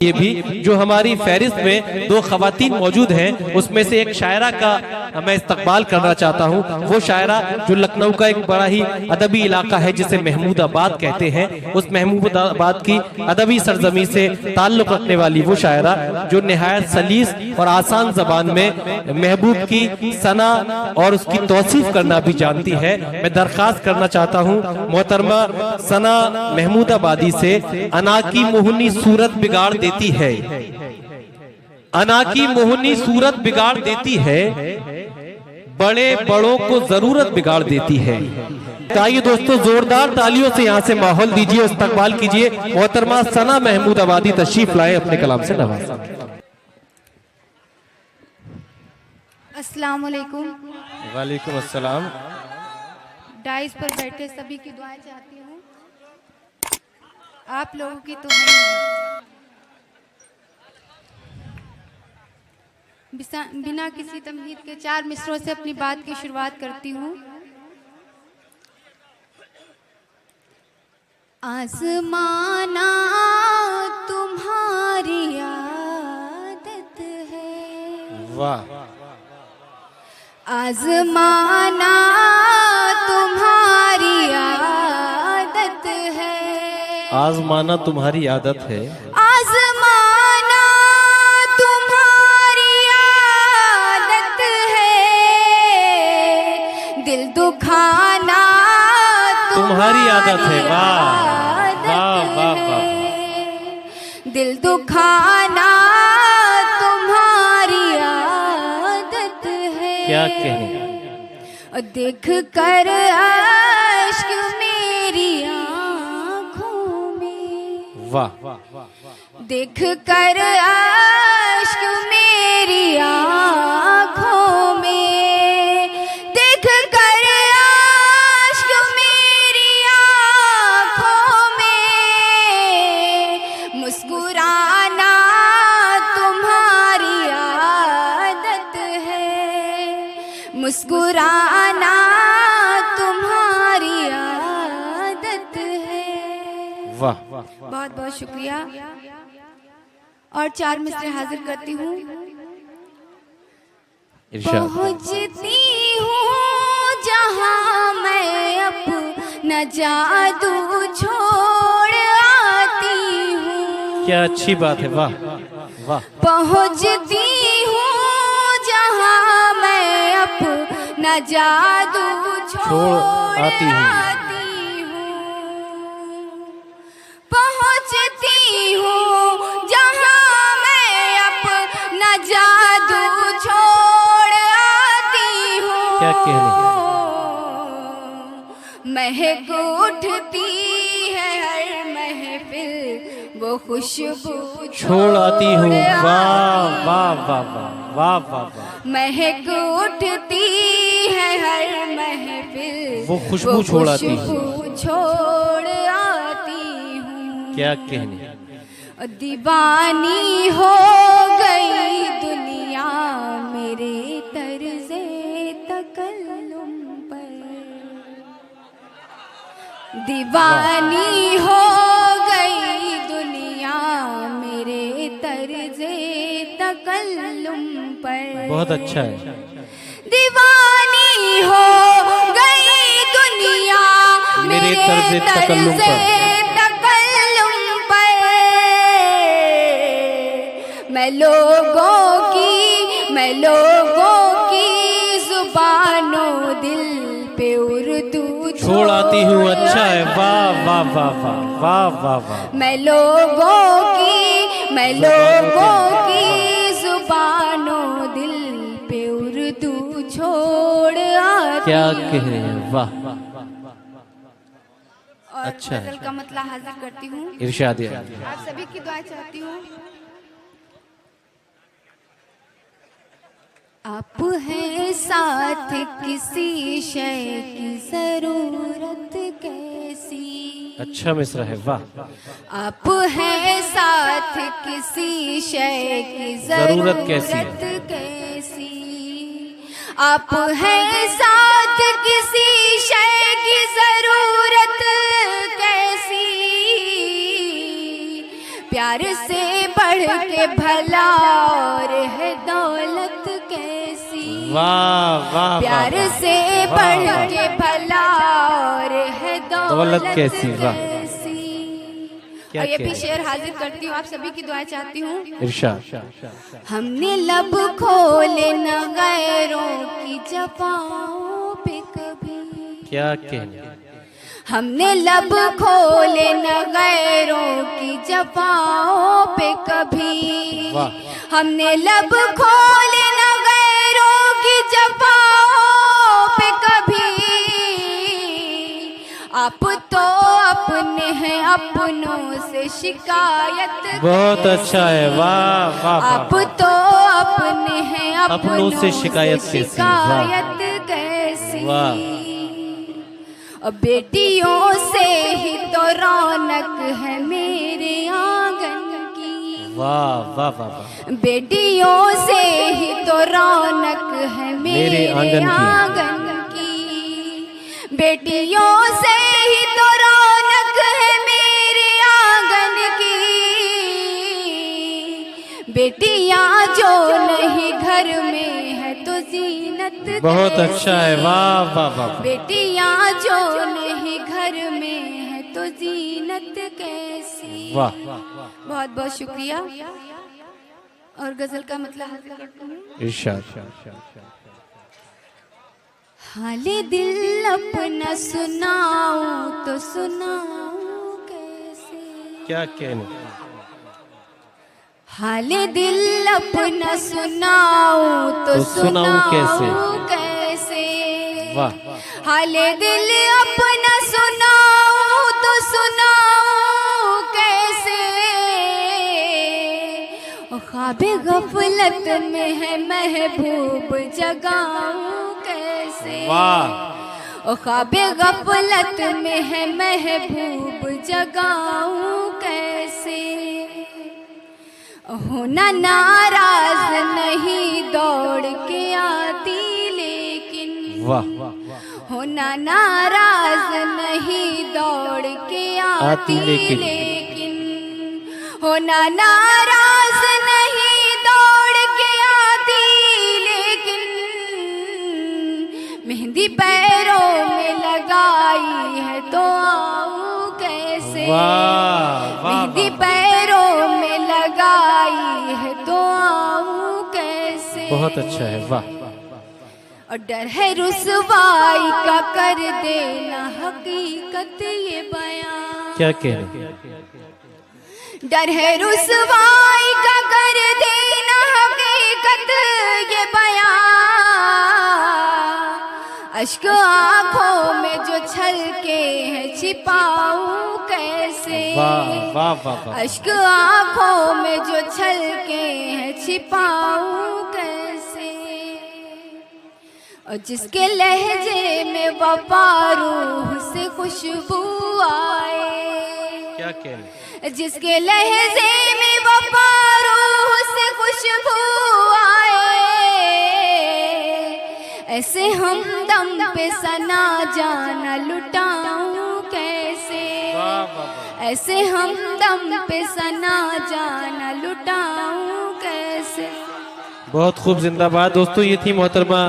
ये भी जो हमारी फहरिस्त में दो खवातीन मौजूद हैं, उसमें से एक शायरा का मैं इस्तकबाल करना चाहता हूँ। वो शायरा जो लखनऊ का एक बड़ा ही अदबी इलाका है जिसे महमूदाबाद कहते हैं, उस महमूदाबाद की अदबी सरजमी से ताल्लुक़ रखने वाली वो शायरा जो निहायत सलीस और आसान जबान में महबूब की सना और उसकी तौसीफ करना भी जानती है। मैं दरख्वास्त करना चाहता हूँ मोहतरमा सना महमूदाबादी से, अना की मोहनी सूरत बिगाड़ देती है, अना की मोहनी सूरत बिगाड़ देती है, बड़े बड़ों को जरूरत बिगाड़ देती है। आइए दोस्तों, जोरदार तालियों से यहाँ से माहौल दीजिए, इस्तकबाल कीजिए। मोहतरमा सना महमूदाबादी तशरीफ लाए, अपने कलाम से नवाज़ें। अस्सलाम वालेकुम। वालेकुम अस्सलाम। डाइस पर बैठे सभी की दुआएं चाहती हूँ, आप लोगों की तो है। बिना किसी तमहीद के 4 मिसरों से अपनी बात की शुरुआत करती हूँ। आज़माना तुम्हारी आदत है, वाह। आज़माना तुम्हारी आदत है, आज़माना तुम्हारी आदत है, आज़माना तुम्हारी आदत है, दिल दुखाना तुम्हारी आदत है। वाह वाह वाह वाह। दिल दुखाना तुम्हारी आदत है। क्या कहने। देख कर अश्क मेरी आँखों में, वाह। देख कर अश्क मेरी आँखों में, देख कर अश्क मेरी आँखों में, मुस्कुराना तुम्हारी आदत है, मुस्कुराना तुम्हारी आदत है। वाह। बहुत बहुत शुक्रिया। और 4 मिसरे हाजिर करती हूँ। पहुँचती हूँ जहाँ मैं अपना जादू छोड़ आती हूँ। क्या अच्छी बात है। वाह वाह। पहुँचती हूँ जहाँ मैं अपना जादू छोड़ आती हूँ। पहुँचती हूँ जहाँ मैं अपना जादू छोड़ आती हूँ। क्या कहने। महक उठती है हर महफिल, वो खुशबू छोड़ आती हूँ। वाह वाह वाह वाह वाह वाह। महक उठती है हर महफिल, वो खुशबू छोड़ आती हूँ। खुशबू छोड़ आती हूँ। क्या कहने। दीवानी हो गई दुनिया मेरे तर्ज़े तकल्लुम पर, दीवानी हो गई दुनिया मेरे तर्ज़े तकल्लुम पर। बहुत अच्छा है। दीवानी हो गई दुनिया मेरे तर्ज़े तकल्लुम पर, मैं लोगों की जुबानों दिल पे उर्दू छोड़ आती हूँ। अच्छा है। वाह वाह वाह वाह वाह वाह वाह। मैं लोगों की जुबानों दिल पे उर्दू छोड़ आती। क्या कह रहे हैं। वाह। और अच्छा है। गज़ल का मतलब हाजिर करती हूँ। इरशाद। आप सभी की दुआ चाहती हूँ। आप हैं साथ किसी शय की जरूरत कैसी। अच्छा मिसरा है। वाह। आप हैं साथ किसी शय की जरूरत कैसी। आप हैं साथ किसी शय की जरूरत कैसी। प्यार से पढ़ के भला और है दौलत कैसी। वाह वाह प्यार से पढ़ के भला और है दौलत कैसी। वाह और ये भी शेर हाजिर करती हूँ, आप सभी की दुआएं चाहती हूँ। इरशाद। हमने लब खोले न गैरों की जफाओं पे कभी। क्या कहने। हमने लब खोले न गैरों की जफाओं पे कभी। हमने लब खोले न गैरों की जफाओं पे कभी। आप तो अपने हैं अपनों से शिकायत। बहुत अच्छा है। वाह वाह। आप तो अपने हैं अपनों से शिकायत कैसी। वाह। और बेटियों से ही तो रौनक है मेरे आंगन की। वाह वाह वाह। बेटियों से ही तो रौनक है मेरे आंगन की। बेटियों से ही तो रौनक है मेरे आंगन की। बेटियां जो नहीं घर में है तो जीनत। बहुत अच्छा है। वाह वाह वाह। बेटियां जो नहीं घर में है तो जीनत कैसी। वाह। बहुत बहुत शुक्रिया। और गजल का मतलब हासिल करती हूँ। इरशाद। हाले दिल अपना सुनाऊं तो सुनाऊं कैसे। क्या कहने। हाले दिल अपना सुनाऊं तो सुनाऊं कैसे। वाह। हाले दिल अपना सुनाऊं तो सुनाऊं कैसे। ख्वाबे गफलत में है महबूब जगाऊं कैसे। वाह। ख्वाबे गफलत में है महबूब जगाऊं कैसे। होना नाराज नहीं दौड़ के आती लेकिन। वाह। होना नाराज नहीं दौड़ के आती लेकिन। होना नाराज नहीं दौड़ के आती लेकिन। मेहंदी पैरों में लगाई है तो आऊं कैसे। मेहंदी पैरों में लगाई है तो आऊं कैसे। बहुत अच्छा है। वाह। और डर है रुसवाई का कर देना हकीकत ये बयां। क्या कहने। डर है रुसवाई का कर देना हकीकत ये बयां। अश्क आंखों में जो छलके हैं छिपाऊं कैसे। वाह वाह वाह। अश्क आंखों में जो छलके हैं छिपाऊं कैसे। और जिसके लहजे में वफा रूह से खुशबू आए। क्या कहने। जिसके लहजे में वफा रूह से खुशबू आए। ऐसे हमदम पे सना जाना लुटाऊं कैसे। ऐसे हमदम पे सना जाना लुटाऊं कैसे। बहुत खूब। जिंदाबाद दोस्तों। ये थी मोहतरमा